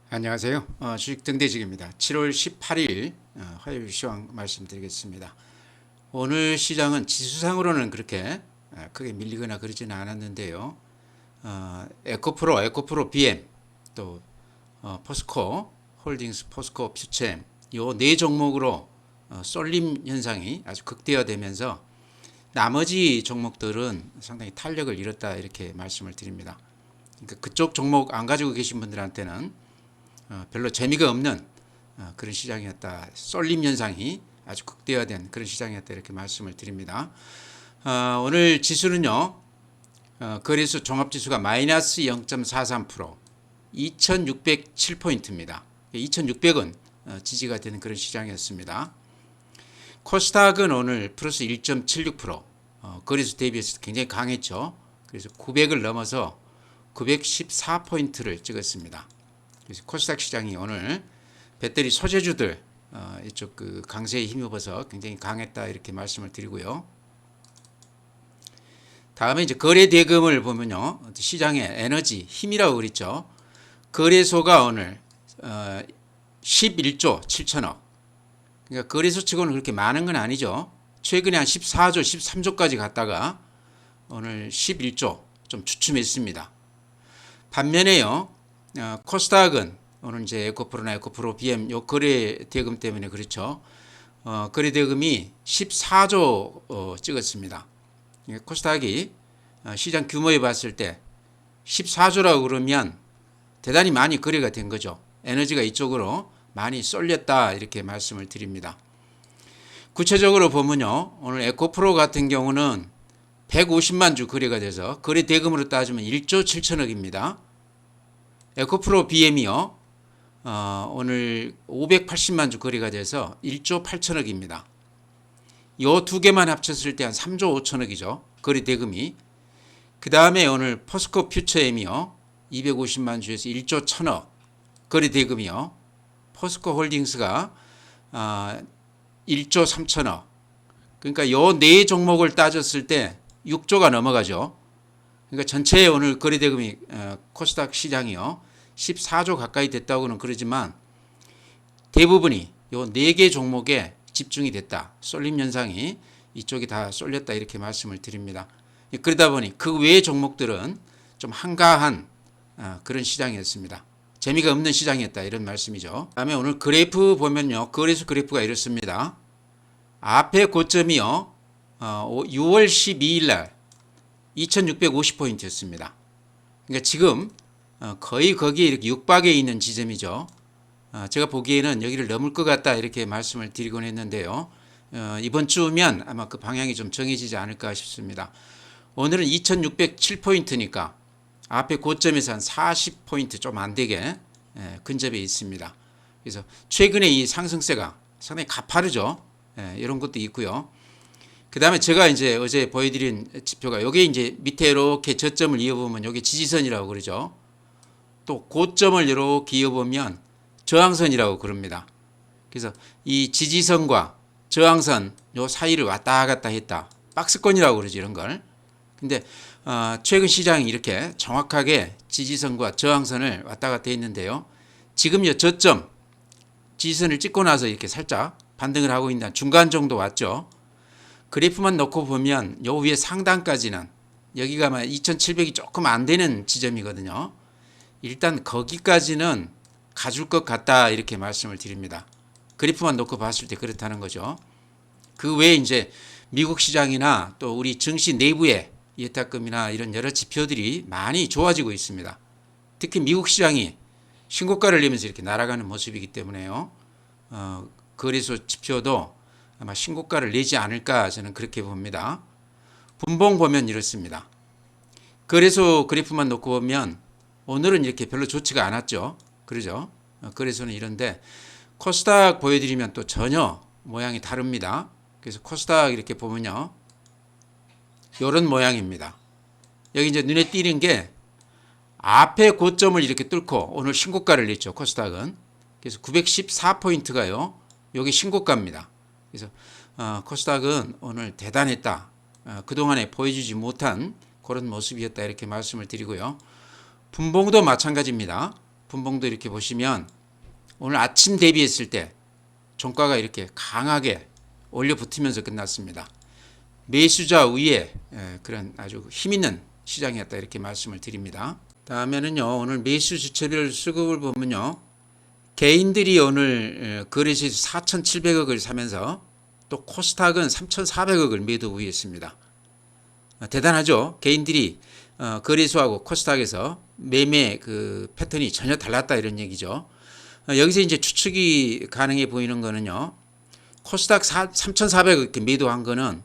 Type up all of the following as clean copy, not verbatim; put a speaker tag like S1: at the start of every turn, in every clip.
S1: 안녕하세요. 주식 등대직입니다. 7월 18일 화요일 시황 말씀드리겠습니다. 오늘 시장은 지수상으로는 그렇게 크게 밀리거나 그러지는 않았는데요. 에코프로 BM, 또 포스코 홀딩스, 포스코 퓨처엠 요 네 종목으로 쏠림 현상이 아주 극대화되면서 나머지 종목들은 상당히 탄력을 잃었다 이렇게 말씀을 드립니다. 그러니까 그쪽 종목 안 가지고 계신 분들한테는 별로 재미가 없는 그런 시장이었다. 쏠림 현상이 아주 극대화된 그런 시장이었다 이렇게 말씀을 드립니다. 오늘 지수는요. 거래소 종합지수가 마이너스 0.43%, 2607포인트입니다. 2600은 지지가 되는 그런 시장이었습니다. 코스닥은 오늘 플러스 1.76%, 거래소 대비해서 굉장히 강했죠. 그래서 900을 넘어서 914포인트를 찍었습니다. 그래서 코스닥 시장이 오늘 배터리 소재주들 이쪽 그 강세에 힘입어서 굉장히 강했다 이렇게 말씀을 드리고요. 다음에 이제 거래 대금을 보면요, 시장의 에너지 힘이라고 그랬죠. 거래소가 오늘 11조 7천억. 그러니까 거래소치고는 그렇게 많은 건 아니죠. 최근에 한 14조, 13조까지 갔다가 오늘 11조 좀 주춤했습니다. 반면에요. 코스닥은 오늘 이제 에코프로나 에코프로 BM 요 거래 대금 때문에 그렇죠. 거래 대금이 14조 찍었습니다. 코스닥이 시장 규모에 봤을 때 14조라고 그러면 대단히 많이 거래가 된 거죠. 에너지가 이쪽으로 많이 쏠렸다 이렇게 말씀을 드립니다. 구체적으로 보면요. 오늘 에코프로 같은 경우는 150만 주 거래가 돼서 거래 대금으로 따지면 1조 7천억입니다. 에코프로 BM이요. 오늘 580만 주 거래가 돼서 1조 8천억입니다. 요 두 개만 합쳤을 때 한 3조 5천억이죠. 거래 대금이. 그 다음에 오늘 포스코 퓨처엠이요. 250만 주에서 1조 1천억. 거래 대금이요. 포스코 홀딩스가 1조 3천억. 그러니까 요 네 종목을 따졌을 때 6조가 넘어가죠. 그러니까 전체 오늘 거래 대금이 코스닥 시장이요. 14조 가까이 됐다고는 그러지만 대부분이 요 4개 종목에 집중이 됐다. 쏠림 현상이 이쪽이 다 쏠렸다 이렇게 말씀을 드립니다. 그러다 보니 그 외의 종목들은 좀 한가한 그런 시장이었습니다. 재미가 없는 시장이었다 이런 말씀이죠. 그다음에 오늘 그래프 보면요. 거래소 그래프가 이렇습니다. 앞에 고점이요. 6월 12일 날 2650포인트였습니다. 그러니까 지금 거의 거기에 이렇게 육박해 있는 지점이죠. 제가 보기에는 여기를 넘을 것 같다 이렇게 말씀을 드리곤 했는데요. 이번 주면 아마 그 방향이 좀 정해지지 않을까 싶습니다. 오늘은 2607포인트니까 앞에 고점에서 한 40포인트 좀 안 되게 근접해 있습니다. 그래서 최근에 이 상승세가 상당히 가파르죠. 이런 것도 있고요. 그 다음에 제가 이제 어제 보여드린 지표가 여기 이제 밑에 이렇게 저점을 이어보면 여기 지지선이라고 그러죠. 또 고점을 이렇게 이어보면 저항선이라고 그럽니다. 그래서 이 지지선과 저항선 요 사이를 왔다 갔다 했다. 박스권이라고 그러죠 이런 걸. 근데 최근 시장이 이렇게 정확하게 지지선과 저항선을 왔다 갔다 했는데요. 지금 요 저점 지지선을 찍고 나서 이렇게 살짝 반등을 하고 있는 중간 정도 왔죠. 그래프만 놓고 보면 요 위에 상단까지는 여기가 2700이 조금 안 되는 지점이거든요. 일단 거기까지는 가줄 것 같다 이렇게 말씀을 드립니다. 그래프만 놓고 봤을 때 그렇다는 거죠. 그 외에 이제 미국 시장이나 또 우리 증시 내부의 예탁금이나 이런 여러 지표들이 많이 좋아지고 있습니다. 특히 미국 시장이 신고가를 내면서 이렇게 날아가는 모습이기 때문에요. 거래소 지표도 아마 신고가를 내지 않을까 저는 그렇게 봅니다. 분봉 보면 이렇습니다. 거래소 그래프만 놓고 보면 오늘은 이렇게 별로 좋지가 않았죠. 그러죠. 거래소는 이런데 코스닥 보여드리면 또 전혀 모양이 다릅니다. 그래서 코스닥 이렇게 보면요. 이런 모양입니다. 여기 이제 눈에 띄는 게 앞에 고점을 이렇게 뚫고 오늘 신고가를 냈죠. 코스닥은. 그래서 914포인트가요. 여기 신고가입니다. 그래서 코스닥은 오늘 대단했다. 그동안에 보여주지 못한 그런 모습이었다 이렇게 말씀을 드리고요. 분봉도 마찬가지입니다. 분봉도 이렇게 보시면 오늘 아침 대비했을 때 종가가 이렇게 강하게 올려 붙으면서 끝났습니다. 매수자 위에 그런 아주 힘있는 시장이었다 이렇게 말씀을 드립니다. 다음에는요, 오늘 매수 주체별 수급을 보면요, 개인들이 오늘 거래소에서 4,700억을 사면서 또 코스닥은 3,400억을 매도 우위했습니다. 대단하죠. 개인들이 거래소하고 코스닥에서 매매 그 패턴이 전혀 달랐다 이런 얘기죠. 여기서 이제 추측이 가능해 보이는 거는요, 코스닥 3,400억 이렇게 매도한 거는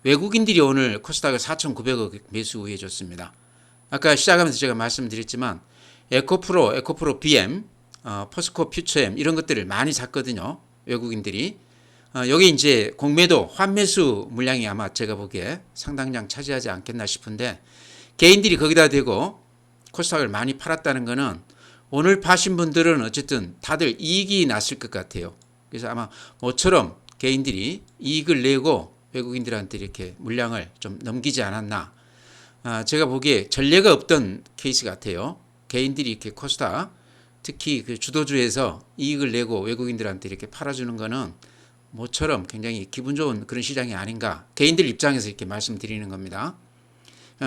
S1: 외국인들이 오늘 코스닥을 4,900억 매수 우위해 줬습니다. 아까 시작하면서 제가 말씀드렸지만 에코프로 BM, 포스코 퓨처엠 이런 것들을 많이 샀거든요. 외국인들이. 여기 이제 공매도 환매수 물량이 아마 제가 보기에 상당량 차지하지 않겠나 싶은데, 개인들이 거기다 대고 코스닥을 많이 팔았다는 거는 오늘 파신 분들은 어쨌든 다들 이익이 났을 것 같아요. 그래서 아마 모처럼 개인들이 이익을 내고 외국인들한테 이렇게 물량을 좀 넘기지 않았나. 제가 보기에 전례가 없던 케이스 같아요. 개인들이 이렇게 코스닥 특히 그 주도주에서 이익을 내고 외국인들한테 이렇게 팔아주는 거는 모처럼 굉장히 기분 좋은 그런 시장이 아닌가. 개인들 입장에서 이렇게 말씀드리는 겁니다.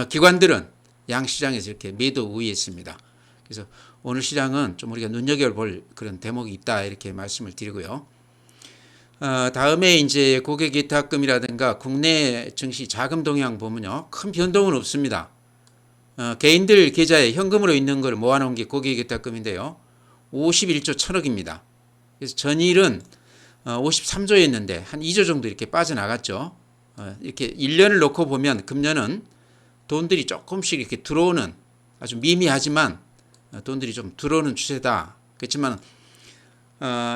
S1: 기관들은 양시장에서 이렇게 매도 우위했습니다. 그래서 오늘 시장은 좀 우리가 눈여겨볼 그런 대목이 있다 이렇게 말씀을 드리고요. 다음에 이제 고객예탁금이라든가 국내 증시 자금 동향 보면요, 큰 변동은 없습니다. 개인들 계좌에 현금으로 있는 걸 모아놓은 게 고객예탁금인데요, 51조 1000억입니다. 그래서 전일은 53조였는데 한 2조 정도 이렇게 빠져나갔죠. 이렇게 1년을 놓고 보면 금년은 돈들이 조금씩 이렇게 들어오는, 아주 미미하지만 돈들이 좀 들어오는 추세다. 그렇지만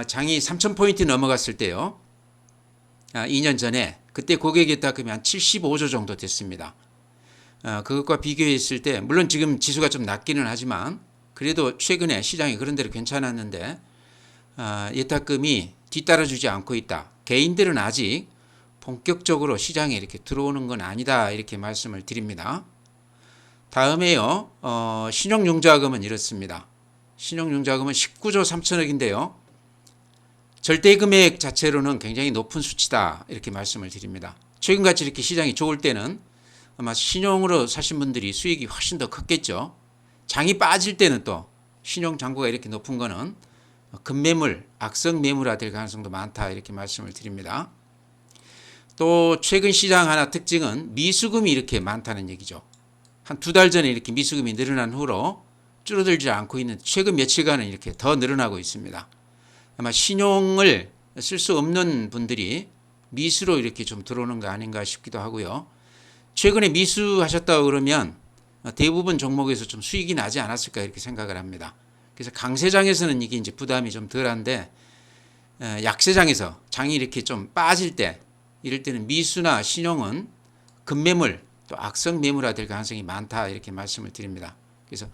S1: 장이 3,000포인트 넘어갔을 때요, 2년 전에 그때 고객예탁금이 한 75조 정도 됐습니다. 그것과 비교했을 때 물론 지금 지수가 좀 낮기는 하지만 그래도 최근에 시장이 그런 대로 괜찮았는데 예탁금이 뒤따라주지 않고 있다. 개인들은 아직 본격적으로 시장에 이렇게 들어오는 건 아니다 이렇게 말씀을 드립니다. 다음에요, 신용융자금은 이렇습니다. 신용융자금은 19조 3천억인데요, 절대금액 자체로는 굉장히 높은 수치다 이렇게 말씀을 드립니다. 최근같이 이렇게 시장이 좋을 때는 아마 신용으로 사신 분들이 수익이 훨씬 더 컸겠죠. 장이 빠질 때는 또 신용 잔고가 이렇게 높은 거는 급매물, 악성 매물화 될 가능성도 많다 이렇게 말씀을 드립니다. 또 최근 시장 하나 특징은 미수금이 이렇게 많다는 얘기죠. 한 2달 전에 이렇게 미수금이 늘어난 후로 줄어들지 않고 있는 최근 며칠간은 이렇게 더 늘어나고 있습니다. 아마 신용을 쓸 수 없는 분들이 미수로 이렇게 좀 들어오는 거 아닌가 싶기도 하고요. 최근에 미수하셨다고 그러면 대부분 종목에서 좀 수익이 나지 않았을까 이렇게 생각을 합니다. 그래서 강세장에서는 이게 이제 부담이 좀 덜한데, 약세장에서 장이 이렇게 좀 빠질 때, 이럴 때는 미수나 신용은 급매물 또 악성 매물화 될 가능성이 많다 이렇게 말씀을 드립니다. 그래서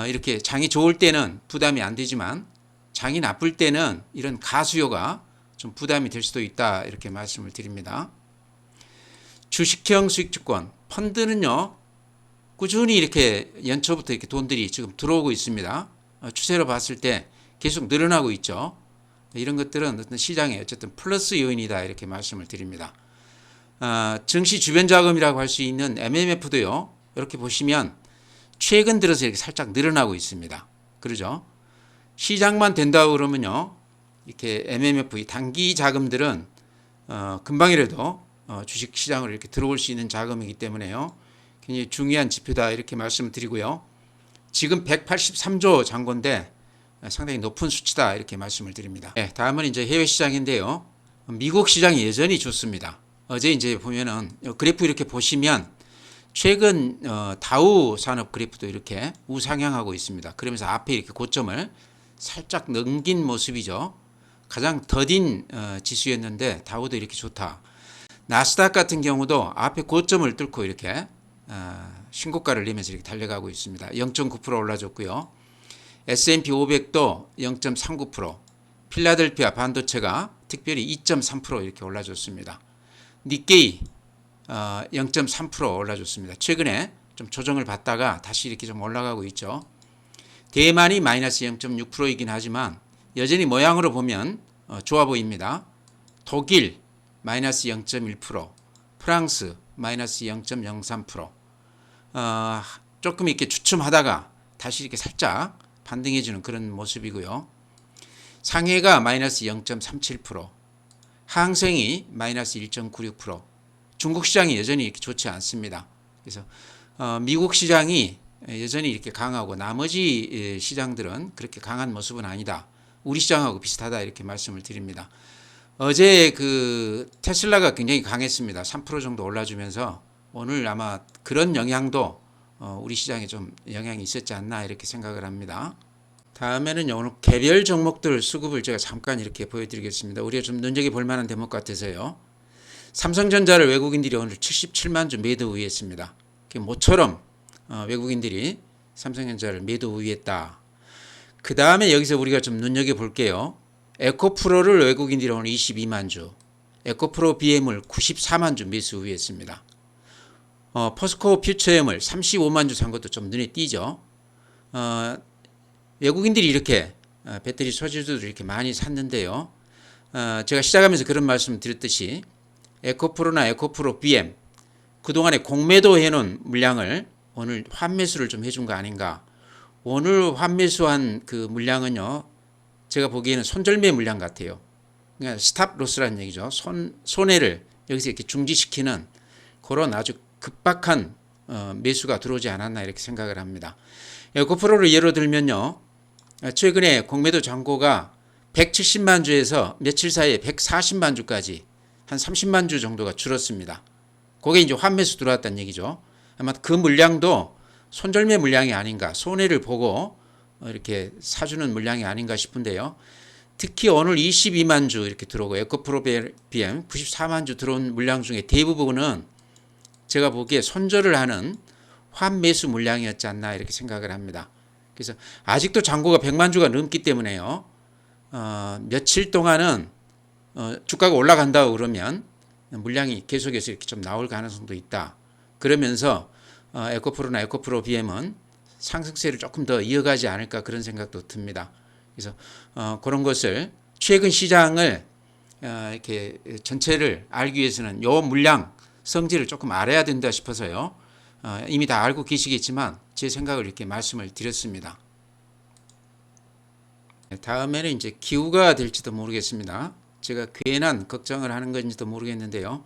S1: 이렇게 장이 좋을 때는 부담이 안 되지만 장이 나쁠 때는 이런 가수요가 좀 부담이 될 수도 있다 이렇게 말씀을 드립니다. 주식형 수익주권 펀드는요, 꾸준히 이렇게 연초부터 이렇게 돈들이 지금 들어오고 있습니다. 추세로 봤을 때 계속 늘어나고 있죠. 이런 것들은 어떤 시장의 어쨌든 플러스 요인이다 이렇게 말씀을 드립니다. 증시 주변 자금이라고 할 수 있는 MMF도요, 이렇게 보시면 최근 들어서 이렇게 살짝 늘어나고 있습니다. 그러죠? 시장만 된다고 그러면요, 이렇게 MMF 단기 자금들은 금방이라도 주식 시장으로 이렇게 들어올 수 있는 자금이기 때문에요, 굉장히 중요한 지표다 이렇게 말씀을 드리고요. 지금 183조 잔고인데 상당히 높은 수치다 이렇게 말씀을 드립니다. 네, 다음은 이제 해외 시장인데요. 미국 시장이 여전히 좋습니다. 어제 이제 보면은 그래프 이렇게 보시면 최근 다우 산업 그래프도 이렇게 우상향하고 있습니다. 그러면서 앞에 이렇게 고점을 살짝 넘긴 모습이죠. 가장 더딘 지수였는데 다우도 이렇게 좋다. 나스닥 같은 경우도 앞에 고점을 뚫고 이렇게 신고가를 내면서 이렇게 달려가고 있습니다. 0.9% 올라줬고요. S&P 500도 0.39%, 필라델피아 반도체가 특별히 2.3% 이렇게 올라줬습니다. 니케이 0.3% 올라줬습니다. 최근에 좀 조정을 받다가 다시 이렇게 좀 올라가고 있죠. 대만이 마이너스 0.6%이긴 하지만 여전히 모양으로 보면 좋아 보입니다. 독일 마이너스 0.1%, 프랑스 마이너스 0.03%. 조금 이렇게 주춤하다가 다시 이렇게 살짝 반등해주는 그런 모습이고요. 상해가 마이너스 0.37%, 항생이 마이너스 1.96%. 중국 시장이 여전히 이렇게 좋지 않습니다. 그래서 미국 시장이 여전히 이렇게 강하고 나머지 시장들은 그렇게 강한 모습은 아니다. 우리 시장하고 비슷하다 이렇게 말씀을 드립니다. 어제 그 테슬라가 굉장히 강했습니다. 3% 정도 올라주면서 오늘 아마 그런 영향도 우리 시장에 좀 영향이 있었지 않나 이렇게 생각을 합니다. 다음에는 오늘 개별 종목들 수급을 제가 잠깐 이렇게 보여드리겠습니다. 우리가 좀 눈여겨볼 만한 대목 같아서요. 삼성전자를 외국인들이 오늘 77만 주 매도 우위했습니다. 모처럼 외국인들이 삼성전자를 매도 우위했다. 그 다음에 여기서 우리가 좀 눈여겨볼게요. 에코프로를 외국인들이 오늘 22만 주, 에코프로 BM을 94만 주 매수 우위했습니다. 포스코 퓨처엠을 35만 주 산 것도 좀 눈에 띄죠. 외국인들이 이렇게 배터리 소지주를 이렇게 많이 샀는데요. 제가 시작하면서 그런 말씀 드렸듯이 에코프로나 에코프로 BM 그동안에 공매도 해놓은 물량을 오늘 환매수를 좀 해준 거 아닌가. 오늘 환매수한 그 물량은요. 제가 보기에는 손절매 물량 같아요. 그러니까 스탑 로스라는 얘기죠. 손해를 여기서 이렇게 중지시키는 그런 아주 급박한 매수가 들어오지 않았나 이렇게 생각을 합니다. 에코프로를 예로 들면요. 최근에 공매도 잔고가 170만 주에서 며칠 사이에 140만 주까지 한 30만 주 정도가 줄었습니다. 그게 이제 환매수 들어왔다는 얘기죠. 아마 그 물량도 손절매 물량이 아닌가, 손해를 보고 이렇게 사주는 물량이 아닌가 싶은데요. 특히 오늘 22만 주 이렇게 들어오고 에코프로 BM 94만 주 들어온 물량 중에 대부분은 제가 보기에 손절을 하는 환매수 물량이었지 않나 이렇게 생각을 합니다. 그래서 아직도 잔고가 100만 주가 넘기 때문에요. 며칠 동안은 주가가 올라간다고 그러면 물량이 계속해서 이렇게 좀 나올 가능성도 있다. 그러면서 에코프로나 에코프로 BM은 상승세를 조금 더 이어가지 않을까 그런 생각도 듭니다. 그래서 그런 것을 최근 시장을 이렇게 전체를 알기 위해서는 요 물량 성질을 조금 알아야 된다 싶어서요. 이미 다 알고 계시겠지만 제 생각을 이렇게 말씀을 드렸습니다. 다음에는 이제 기후가 될지도 모르겠습니다. 제가 괜한 걱정을 하는 건지도 모르겠는데요.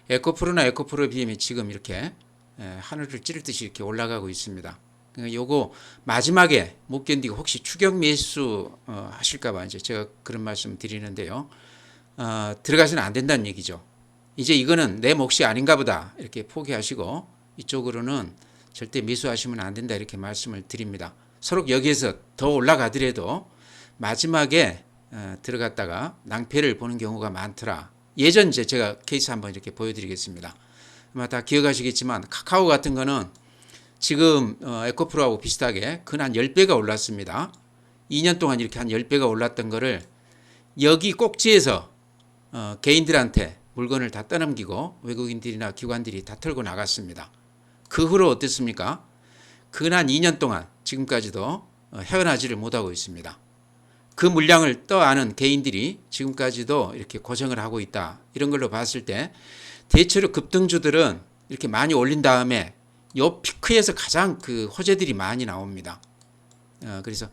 S1: 에코프로나 에코프로 BM이 지금 이렇게 하늘을 찌르듯이 이렇게 올라가고 있습니다. 그러니까 요거 마지막에 못 견디고 혹시 추격 매수 하실까봐 이제 제가 그런 말씀 드리는데요. 들어가서는 안 된다는 얘기죠. 이제 이거는 내 몫이 아닌가 보다 이렇게 포기하시고 이쪽으로는 절대 매수하시면 안 된다 이렇게 말씀을 드립니다. 서로 여기에서 더 올라가더라도 마지막에 들어갔다가 낭패를 보는 경우가 많더라. 예전 이제 제가 케이스 한번 이렇게 보여드리겠습니다. 아마 다 기억하시겠지만 카카오 같은 거는 지금 에코프로하고 비슷하게 근 한 10배가 올랐습니다. 2년 동안 이렇게 한 10배가 올랐던 거를 여기 꼭지에서 개인들한테 물건을 다 떠넘기고 외국인들이나 기관들이 다 털고 나갔습니다. 그 후로 어땠습니까? 근 한 2년 동안 지금까지도 헤어나지를 못하고 있습니다. 그 물량을 떠안은 개인들이 지금까지도 이렇게 고생을 하고 있다. 이런 걸로 봤을 때 대체로 급등주들은 이렇게 많이 올린 다음에 요 피크에서 가장 그 호재들이 많이 나옵니다. 그래서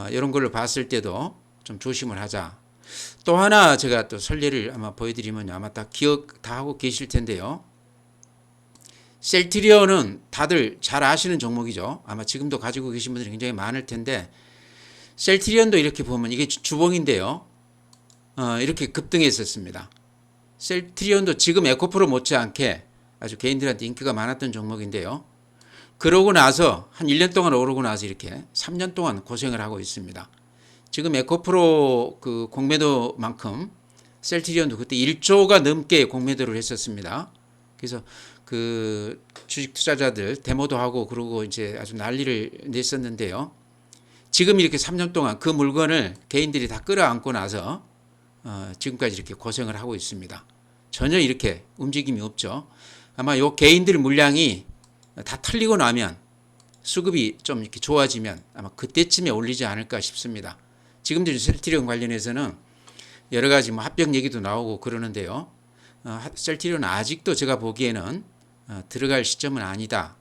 S1: 이런 걸로 봤을 때도 좀 조심을 하자. 또 하나 제가 또 설례를 아마 보여드리면 아마 다 기억 다 하고 계실 텐데요. 셀트리온은 다들 잘 아시는 종목이죠. 아마 지금도 가지고 계신 분들이 굉장히 많을 텐데 셀트리온도 이렇게 보면 이게 주봉인데요. 이렇게 급등했었습니다. 셀트리온도 지금 에코프로 못지않게 아주 개인들한테 인기가 많았던 종목인데요. 그러고 나서 한 1년 동안 오르고 나서 이렇게 3년 동안 고생을 하고 있습니다. 지금 에코프로 그 공매도만큼 셀트리온도 그때 1조가 넘게 공매도를 했었습니다. 그래서 그 주식 투자자들 데모도 하고 그러고 이제 아주 난리를 냈었는데요. 지금 이렇게 3년 동안 그 물건을 개인들이 다 끌어안고 나서 지금까지 이렇게 고생을 하고 있습니다. 전혀 이렇게 움직임이 없죠. 아마 요 개인들 물량이 다 털리고 나면 수급이 좀 이렇게 좋아지면 아마 그때쯤에 올리지 않을까 싶습니다. 지금도 셀트리온 관련해서는 여러 가지 뭐 합병 얘기도 나오고 그러는데요. 셀트리온은 아직도 제가 보기에는 들어갈 시점은 아니다.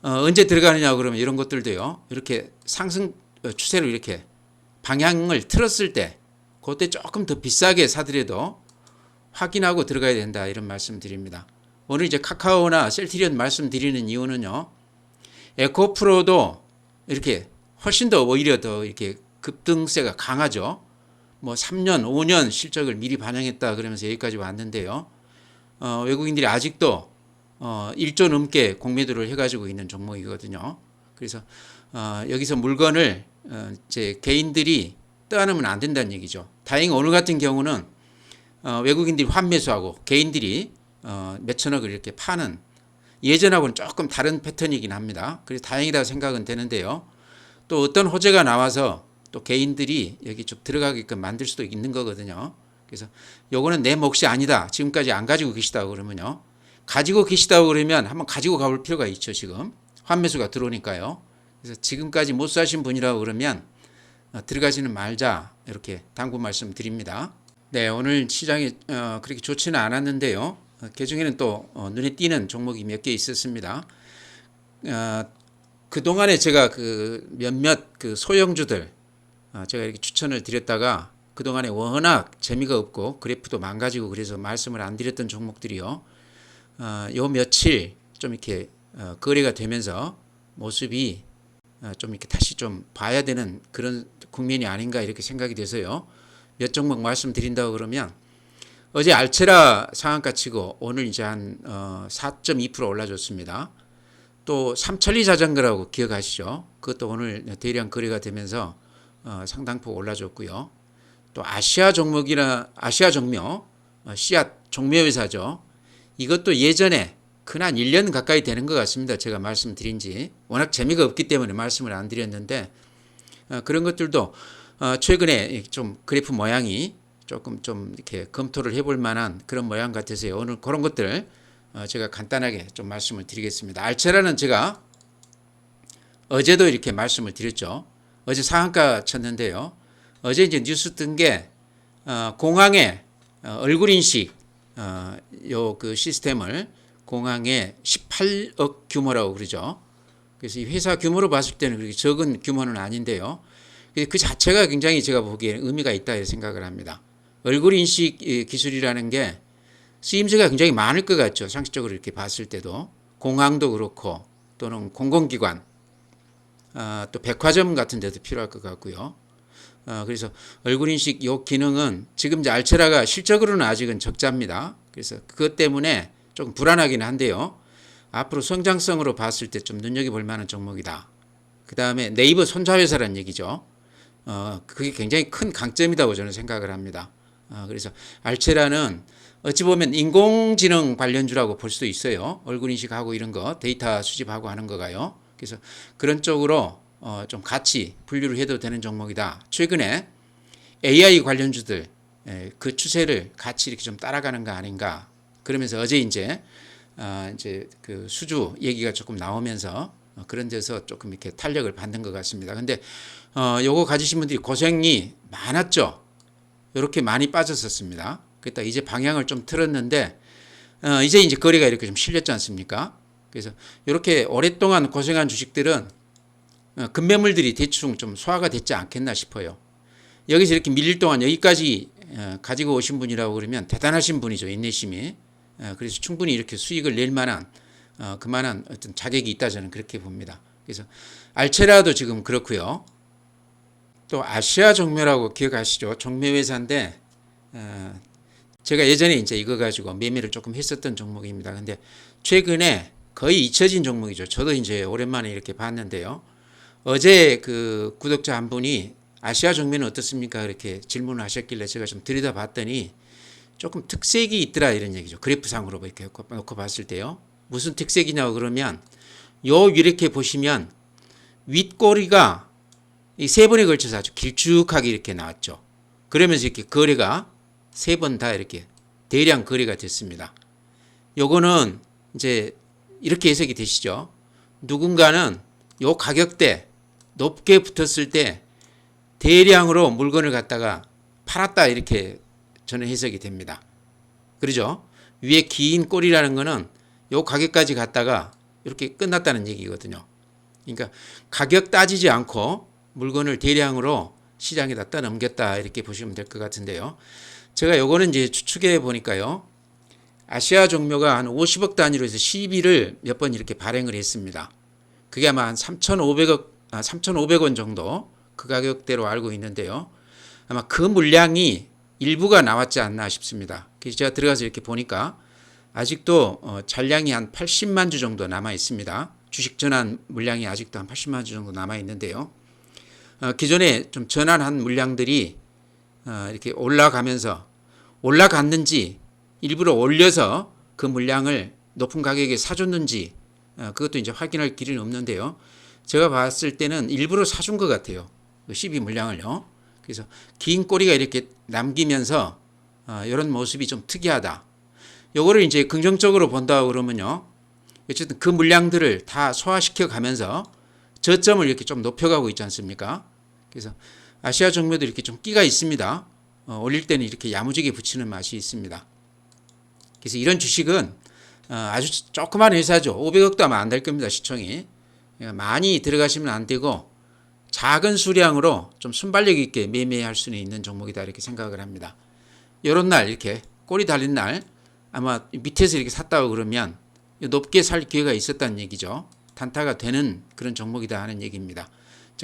S1: 언제 들어가느냐 그러면 이런 것들도요. 이렇게 상승 추세로 이렇게 방향을 틀었을 때 그때 조금 더 비싸게 사더라도 확인하고 들어가야 된다 이런 말씀 드립니다. 오늘 이제 카카오나 셀트리온 말씀드리는 이유는요. 에코프로도 이렇게 훨씬 더 오히려 더 이렇게 급등세가 강하죠. 뭐 3년, 5년 실적을 미리 반영했다 그러면서 여기까지 왔는데요. 외국인들이 아직도 1조 넘게 공매도를 해가지고 있는 종목이거든요. 그래서 여기서 물건을 이제 개인들이 떠안으면 안 된다는 얘기죠. 다행히 오늘 같은 경우는 외국인들이 환매수하고 개인들이 몇천억을 이렇게 파는 예전하고는 조금 다른 패턴이긴 합니다. 그래서 다행이다 생각은 되는데요. 또 어떤 호재가 나와서 또 개인들이 여기 좀 들어가게끔 만들 수도 있는 거거든요. 그래서 요거는 내 몫이 아니다. 지금까지 안 가지고 계시다고 그러면요. 가지고 계시다고 그러면 한번 가지고 가볼 필요가 있죠. 지금 환매수가 들어오니까요. 그래서 지금까지 못 사신 분이라고 그러면 들어가지는 말자 이렇게 당부 말씀 드립니다. 네, 오늘 시장이 그렇게 좋지는 않았는데요. 그중에는 또 눈에 띄는 종목이 몇 개 있었습니다. 그 동안에 제가 그 몇몇 그 소형주들 제가 이렇게 추천을 드렸다가 그 동안에 워낙 재미가 없고 그래프도 망가지고 그래서 말씀을 안 드렸던 종목들이요. 요 며칠 좀 이렇게 거래가 되면서 모습이 좀 이렇게 다시 좀 봐야 되는 그런 국면이 아닌가 이렇게 생각이 돼서요. 몇 종목 말씀드린다고 그러면 어제 알체라 상한가 치고 오늘 이제 한 4.2% 올라줬습니다. 또 삼천리 자전거라고 기억하시죠? 그것도 오늘 대량 거래가 되면서 상당폭 올라줬고요. 또 아시아 종목이나 아시아 종묘, 씨앗 종묘회사죠. 이것도 예전에 큰 한 1년 가까이 되는 것 같습니다. 제가 말씀드린 지. 워낙 재미가 없기 때문에 말씀을 안 드렸는데 그런 것들도 최근에 좀 그래프 모양이 조금 좀 이렇게 검토를 해볼 만한 그런 모양 같아서요. 오늘 그런 것들 제가 간단하게 좀 말씀을 드리겠습니다. 알체라는 제가 어제도 이렇게 말씀을 드렸죠. 어제 상한가 쳤는데요. 어제 이제 뉴스 뜬 게 공항에 얼굴 인식 요 그 시스템을 공항에 18억 규모라고 그러죠. 그래서 이 회사 규모로 봤을 때는 그렇게 적은 규모는 아닌데요. 그 자체가 굉장히 제가 보기에 의미가 있다 생각을 합니다. 얼굴 인식 기술이라는 게 쓰임새가 굉장히 많을 것 같죠. 상식적으로 이렇게 봤을 때도 공항도 그렇고 또는 공공기관 또 백화점 같은 데도 필요할 것 같고요. 그래서 얼굴 인식 요 기능은 지금 이제 알체라가 실적으로는 아직은 적자입니다. 그래서 그것 때문에 조금 불안하긴 한데요. 앞으로 성장성으로 봤을 때 좀 눈여겨볼 만한 종목이다. 그 다음에 네이버 손자회사라는 얘기죠. 그게 굉장히 큰 강점이라고 저는 생각을 합니다. 그래서 알체라는 어찌 보면 인공지능 관련주라고 볼 수도 있어요. 얼굴 인식하고 이런 거 데이터 수집하고 하는 거가요. 그래서 그런 쪽으로 좀 같이 분류를 해도 되는 종목이다. 최근에 AI 관련주들 그 추세를 같이 이렇게 좀 따라가는 거 아닌가. 그러면서 어제 이제 그 수주 얘기가 조금 나오면서 그런 데서 조금 이렇게 탄력을 받는 것 같습니다. 근데 요거 가지신 분들이 고생이 많았죠. 이렇게 많이 빠졌었습니다. 그랬다 이제 방향을 좀 틀었는데 이제 거래가 이렇게 좀 실렸지 않습니까? 그래서 이렇게 오랫동안 고생한 주식들은 급매물들이 대충 좀 소화가 됐지 않겠나 싶어요. 여기서 이렇게 밀릴 동안 여기까지 가지고 오신 분이라고 그러면 대단하신 분이죠. 인내심이. 그래서 충분히 이렇게 수익을 낼 만한 그만한 어떤 자격이 있다 저는 그렇게 봅니다. 그래서 알체라도 지금 그렇고요. 또 아시아 종묘라고 기억하시죠? 종묘회사인데 제가 예전에 이제 이거 가지고 매매를 조금 했었던 종목입니다. 근데 최근에 거의 잊혀진 종목이죠. 저도 이제 오랜만에 이렇게 봤는데요. 어제 그 구독자 한 분이 아시아 종묘는 어떻습니까? 이렇게 질문을 하셨길래 제가 좀 들여다봤더니 조금 특색이 있더라 이런 얘기죠. 그래프상으로 이렇게 놓고 봤을 때요. 무슨 특색이냐고 그러면 이렇게 보시면 윗꼬리가 이 세 번에 걸쳐서 아주 길쭉하게 이렇게 나왔죠. 그러면서 이렇게 거래가 세 번 다 이렇게 대량 거래가 됐습니다. 요거는 이제 이렇게 해석이 되시죠. 누군가는 요 가격대 높게 붙었을 때 대량으로 물건을 갖다가 팔았다 이렇게 저는 해석이 됩니다. 그러죠? 위에 긴 꼬리라는 거는 요 가격까지 갔다가 이렇게 끝났다는 얘기거든요. 그러니까 가격 따지지 않고 물건을 대량으로 시장에다 떠넘겼다 이렇게 보시면 될 것 같은데요. 제가 요거는 이제 추측해 보니까요. 아시아 종묘가 한 50억 단위로 해서 시비를 몇 번 이렇게 발행을 했습니다. 그게 아마 한 3,500원 정도 그 가격대로 알고 있는데요. 아마 그 물량이 일부가 나왔지 않나 싶습니다. 그래서 제가 들어가서 이렇게 보니까 아직도 잔량이 한 80만 주 정도 남아 있습니다. 주식 전환 물량이 아직도 한 80만 주 정도 남아 있는데요. 기존에 좀 전환한 물량들이 이렇게 올라갔는지 일부러 올려서 그 물량을 높은 가격에 사줬는지 그것도 이제 확인할 길은 없는데요. 제가 봤을 때는 일부러 사준 것 같아요. 그 12 물량을요. 그래서 긴 꼬리가 이렇게 남기면서 이런 모습이 좀 특이하다. 요거를 이제 긍정적으로 본다 그러면요. 어쨌든 그 물량들을 다 소화시켜 가면서 저점을 이렇게 좀 높여가고 있지 않습니까? 그래서 아시아 종묘도 이렇게 좀 끼가 있습니다. 올릴 때는 이렇게 야무지게 붙이는 맛이 있습니다. 그래서 이런 주식은 아주 조그만 회사죠. 500억도 아마 안 될 겁니다. 시총이. 많이 들어가시면 안 되고 작은 수량으로 좀 순발력 있게 매매할 수는 있는 종목이다 이렇게 생각을 합니다. 이런 날 이렇게 꼬리 달린 날 아마 밑에서 이렇게 샀다고 그러면 높게 살 기회가 있었다는 얘기죠. 단타가 되는 그런 종목이다 하는 얘기입니다.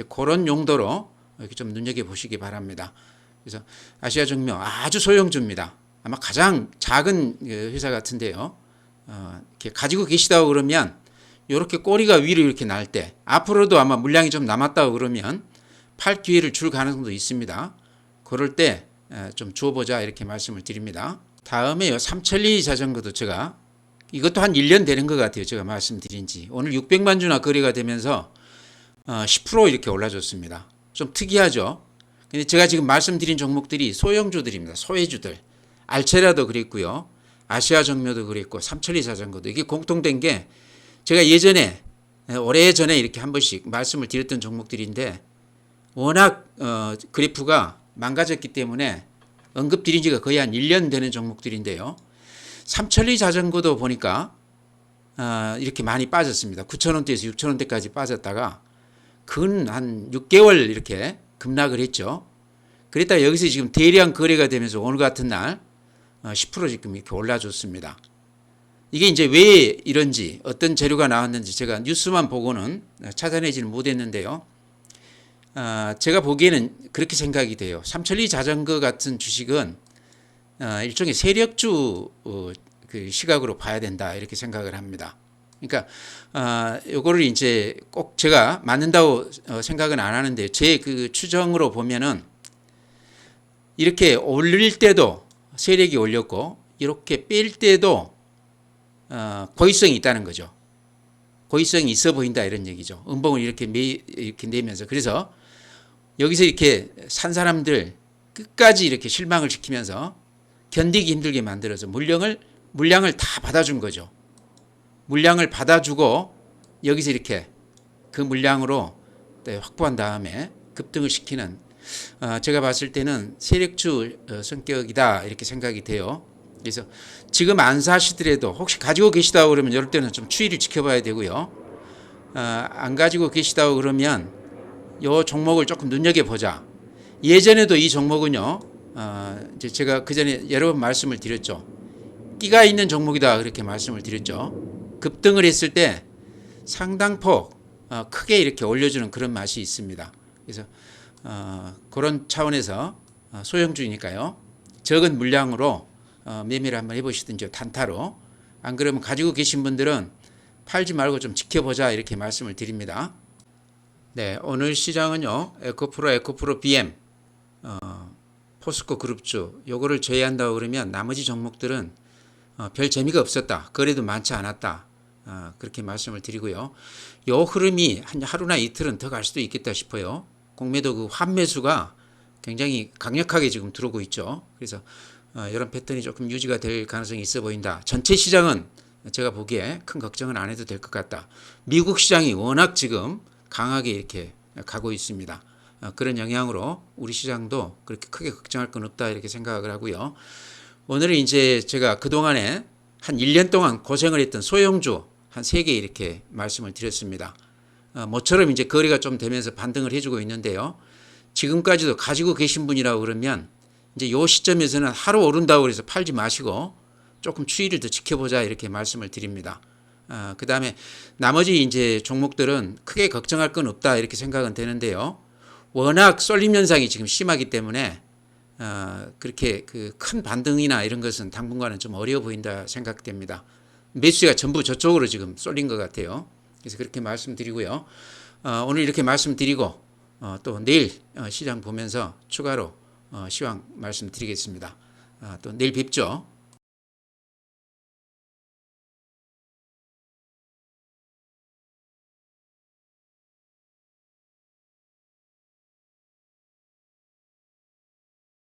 S1: 그런 용도로 이렇게 좀 눈여겨보시기 바랍니다. 그래서 아시아 종묘 아주 소형주입니다. 아마 가장 작은 회사 같은데요. 이렇게 가지고 계시다고 그러면 이렇게 꼬리가 위로 이렇게 날 때 앞으로도 아마 물량이 좀 남았다고 그러면 팔 기회를 줄 가능성도 있습니다. 그럴 때 좀 주어보자 이렇게 말씀을 드립니다. 다음에요. 삼천리 자전거도 제가 이것도 한 1년 되는 것 같아요. 제가 말씀드린 지. 오늘 600만 주나 거래가 되면서 10% 이렇게 올라줬습니다. 좀 특이하죠. 근데 제가 지금 말씀드린 종목들이 소형주들입니다. 소해주들. 알체라도 그랬고요. 아시아 정묘도 그랬고 삼천리 자전거도 이게 공통된 게 제가 예전에 오래전에 이렇게 한 번씩 말씀을 드렸던 종목들인데 워낙 그래프가 망가졌기 때문에 언급드린 지가 거의 한 1년 되는 종목들인데요. 삼천리 자전거도 보니까 이렇게 많이 빠졌습니다. 9,000원대에서 6,000원대까지 빠졌다가 근 한 6개월 이렇게 급락을 했죠. 그랬다가 여기서 지금 대량 거래가 되면서 오늘 같은 날 10% 지금 이렇게 올라줬습니다. 이게 이제 왜 이런지 어떤 재료가 나왔는지 제가 뉴스만 보고는 찾아내지는 못했는데요. 제가 보기에는 그렇게 생각이 돼요. 삼천리 자전거 같은 주식은 일종의 세력주 그 시각으로 봐야 된다 이렇게 생각을 합니다. 그러니까 요거를 이제 꼭 제가 맞는다고 생각은 안 하는데 제 그 추정으로 보면은 이렇게 올릴 때도 세력이 올렸고 이렇게 뺄 때도 고의성이 있다는 거죠. 고의성이 있어 보인다 이런 얘기죠. 음봉을 이렇게 내면서 그래서 여기서 이렇게 산 사람들 끝까지 이렇게 실망을 시키면서 견디기 힘들게 만들어서 물량을 다 받아준 거죠. 물량을 받아주고 여기서 이렇게 그 물량으로 확보한 다음에 급등을 시키는 제가 봤을 때는 세력주 성격이다 이렇게 생각이 돼요. 그래서 지금 안 사시더라도 혹시 가지고 계시다고 그러면 이럴 때는 좀 추이를 지켜봐야 되고요. 안 가지고 계시다고 그러면 이 종목을 조금 눈여겨보자. 예전에도 이 종목은요. 이제 제가 그전에 여러 번 말씀을 드렸죠. 끼가 있는 종목이다 그렇게 말씀을 드렸죠. 급등을 했을 때 상당폭 크게 이렇게 올려주는 그런 맛이 있습니다. 그래서 그런 차원에서 소형주니까요. 적은 물량으로 매매를 한번 해보시든지 단타로 안 그러면 가지고 계신 분들은 팔지 말고 좀 지켜보자 이렇게 말씀을 드립니다. 네, 오늘 시장은요. 에코프로 BM 포스코 그룹주 요거를 제외한다고 그러면 나머지 종목들은 별 재미가 없었다. 거래도 많지 않았다. 그렇게 말씀을 드리고요. 요 흐름이 한 하루나 이틀은 더 갈 수도 있겠다 싶어요. 공매도 그 환매수가 굉장히 강력하게 지금 들어오고 있죠. 그래서 이런 패턴이 조금 유지가 될 가능성이 있어 보인다. 전체 시장은 제가 보기에 큰 걱정은 안 해도 될 것 같다. 미국 시장이 워낙 지금 강하게 이렇게 가고 있습니다. 그런 영향으로 우리 시장도 그렇게 크게 걱정할 건 없다 이렇게 생각을 하고요. 오늘은 이제 제가 그동안에 한 1년 동안 고생을 했던 소형주 한 3개 이렇게 말씀을 드렸습니다. 모처럼 이제 거래가 좀 되면서 반등을 해주고 있는데요. 지금까지도 가지고 계신 분이라고 그러면 이제 요 시점에서는 하루 오른다고 해서 팔지 마시고 조금 추이를 더 지켜보자 이렇게 말씀을 드립니다. 그 다음에 나머지 이제 종목들은 크게 걱정할 건 없다 이렇게 생각은 되는데요. 워낙 쏠림 현상이 지금 심하기 때문에 그렇게 그 큰 반등이나 이런 것은 당분간은 좀 어려워 보인다 생각됩니다. 매수가 전부 저쪽으로 지금 쏠린 것 같아요. 그래서 그렇게 말씀드리고요. 오늘 이렇게 말씀드리고 또 내일 시장 보면서 추가로 시황 말씀드리겠습니다. 또 내일 뵙죠.